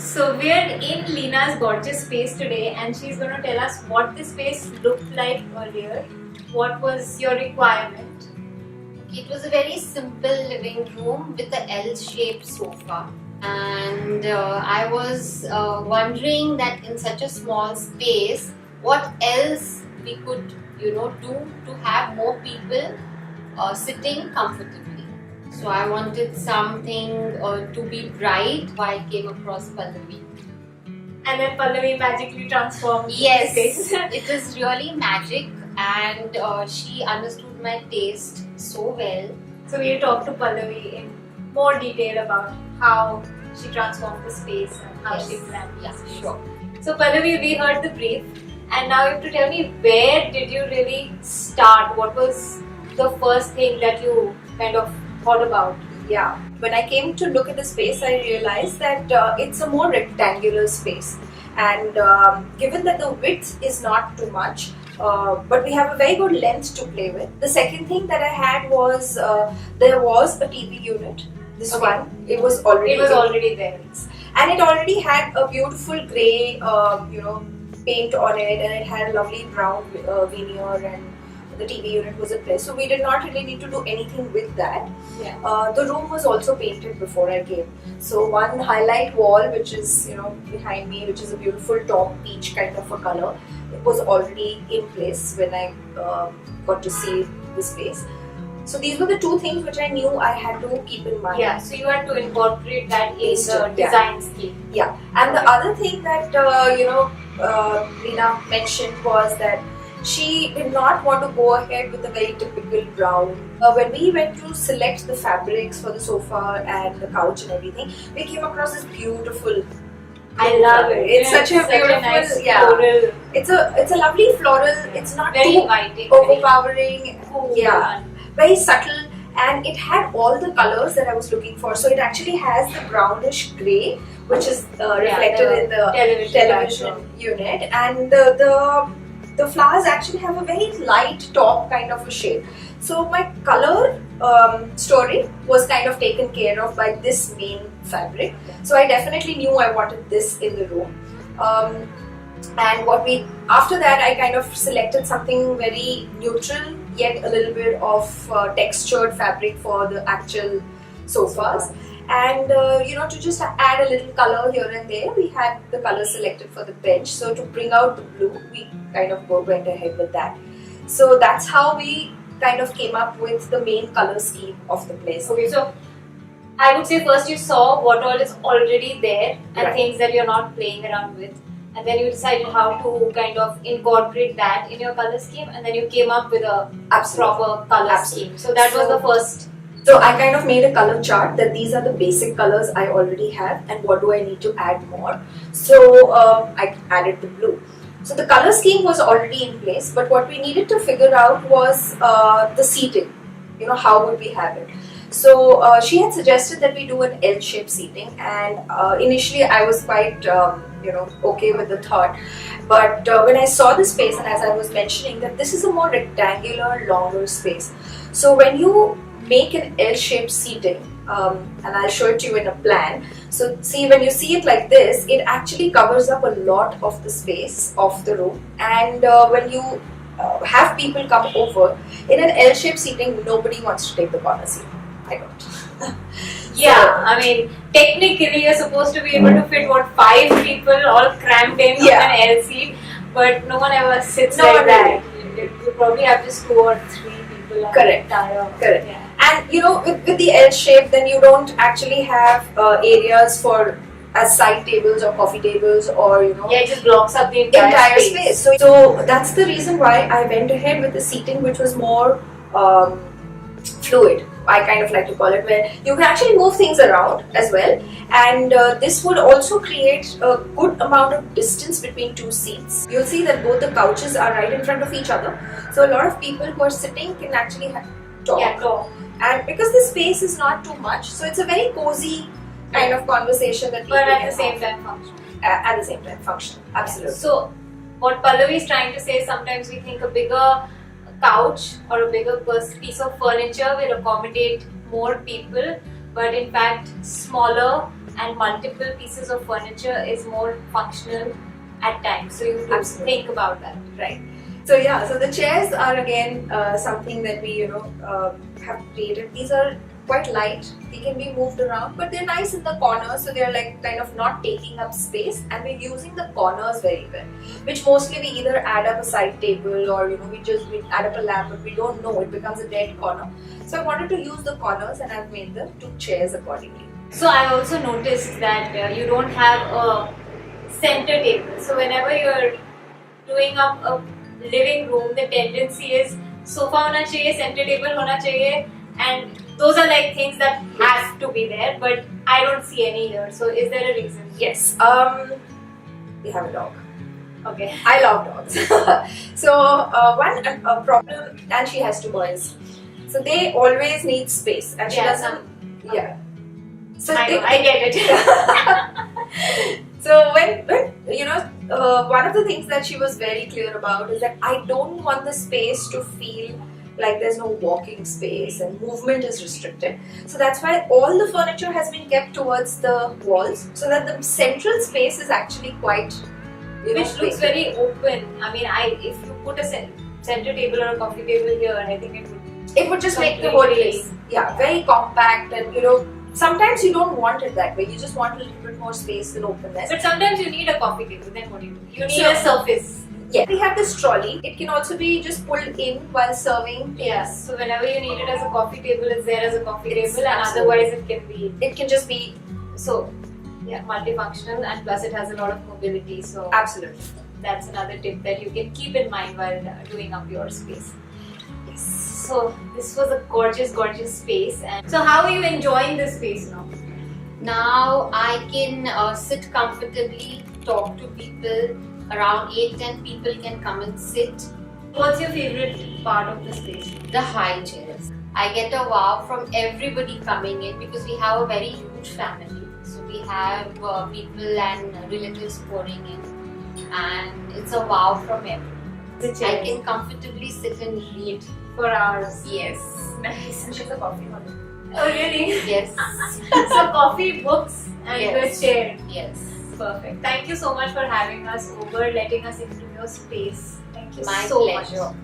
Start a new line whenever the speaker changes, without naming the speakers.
So we're in Leena's gorgeous space today, and she's going to tell us what this space looked like earlier. What was your requirement?
It was a very simple living room with an L-shaped sofa, and I was wondering that in such a small space, what else we could, do to have more people sitting comfortably. So I wanted something to be bright. I came across Pallavi.
And then Pallavi magically transformed
Yes,
the space.
it is really magic, and she understood my taste so well.
So we'll talk to Pallavi in more detail about how she transformed the space and how she planned the space.
Sure.
So Pallavi, we heard the brief, and now you have to tell me, where did you really start? What was the first thing that you kind of thought about?
Yeah, when I came to look at the space, I realized that it's a more rectangular space, and given that the width is not too much, but we have a very good length to play with. The second thing that I had was there was a TV unit. This one, it was already
there,
and it already had a beautiful grey, paint on it, and it had a lovely brown veneer, and the TV unit was in place. So we did not really need to do anything with that.
Yeah.
The room was also painted before I came. So one highlight wall, which is behind me, which is a beautiful taupe peach kind of a color, it was already in place when I got to see the space. So these were the two things which I knew I had to keep in mind.
Yeah, so you had to incorporate that in the design scheme.
Yeah, and the other thing that Leena mentioned was that she did not want to go ahead with a very typical brown. When we went to select the fabrics for the sofa and the couch and everything, we came across this beautiful.
I love it.
It's such a beautiful,
nice floral.
It's a lovely floral. It's not
very
too
inviting,
overpowering.
Cool,
very subtle, and it had all the colors that I was looking for. So it actually has the brownish grey, which is reflected in the television unit, and the flowers actually have a very light top kind of a shade. So my color story was kind of taken care of by this main fabric. So I definitely knew I wanted this in the room. And after that, I kind of selected something very neutral, yet a little bit of textured fabric for the actual sofas. And to just add a little color here and there, we had the color selected for the bench. So to bring out the blue, we kind of went ahead with that. So that's how we kind of came up with the main color scheme of the place.
Okay, so I would say first you saw what all is already there and things that you're not playing around with, and then you decided how to kind of incorporate that in your color scheme, and then you came up with a proper color scheme. So that was the first.
So I kind of made a color chart that these are the basic colors I already have, and what do I need to add more. So I added the blue. So the color scheme was already in place, but what we needed to figure out was the seating. How would we have it? So she had suggested that we do an L-shaped seating, and initially I was quite okay with the thought. But when I saw the space, and as I was mentioning, that this is a more rectangular, longer space. So when you make an L-shaped seating, and I'll show it to you in a plan. So see, when you see it like this, it actually covers up a lot of the space of the room. And when you have people come over, in an L-shaped seating, nobody wants to take the corner seat. I don't.
Yeah, I mean, technically you're supposed to be able to fit 5 people all crammed in an L seat, but no one ever sits like that. You probably have just 2 or 3 people.
Correct.
Yeah.
And with the L shape, then you don't actually have areas for as side tables or coffee tables, or
it just blocks up the entire
space. So that's the reason why I went ahead with the seating, which was more fluid. I kind of like to call it, where you can actually move things around as well, and this would also create a good amount of distance between 2 seats. You'll see that both the couches are right in front of each other, so a lot of people who are sitting can actually talk. And because the space is not too much, so it's a very cozy kind of conversation that people
at the same time function. Absolutely.
So what Pallavi is trying to say is, sometimes we think a bigger couch or a bigger piece of furniture will accommodate more people, but in fact smaller
and multiple pieces of furniture is more functional at times. So you have to
Absolutely.
think about that.
Right. So yeah, so the chairs are again something that we have created. These are quite light. They can be moved around, but they're nice in the corners, so they're like kind of not taking up space, and we're using the corners very well. Which mostly we either add up a side table or we add up a lamp, but we don't know, it becomes a dead corner. So I wanted to use the corners, and I've made the 2 chairs accordingly.
So I also noticed that you don't have a center table. So whenever you're doing up a living room, the tendency is sofa hona chahiye, center table hona chahiye, and those are like things that have to be there, but I don't see any here. So is there a reason?
Yes. We have a dog.
Okay.
I love dogs. So one problem, and she has 2 boys. So they always need space, and she
Yeah,
doesn't. Yeah. So
I get it.
So when one of the things that she was very clear about is that I don't want the space to feel like there's no walking space and movement is restricted. So that's why all the furniture has been kept towards the walls, so that the central space is actually quite,
Which looks very open. I mean, if you put a center table or a coffee table here, I think
it would just make the whole place very compact, and sometimes you don't want it that way. You just want a little bit more space and openness.
But sometimes you need a coffee table. Then what do? You need a surface.
Yeah, we have this trolley. It can also be just pulled in while serving.
Yes. So whenever you need it as a coffee table, it's there as a coffee
It's
table, and
absolutely.
otherwise it can be
It can just be
multifunctional, and plus it has a lot of mobility. So
absolutely.
that's another tip that you can keep in mind while doing up your space. Yes. So this was a gorgeous, gorgeous space. And so how are you enjoying this space now?
Now I can sit comfortably, talk to people. Around 8-10 people can come and sit.
What's your favorite part of the space?
The high chairs. I get a wow from everybody coming in because we have a very huge family. So we have people and relatives pouring in, and it's a wow from everyone.
The
I
chairs.
can comfortably sit and read.
For hours.
Yes.
Nice.
And she's a coffee holder.
Oh really?
Yes.
So coffee, books, and
Yes.
the chair.
Yes.
Perfect. Thank you so much for having us over, letting us into your space. Thank you
My
so
pleasure.
much.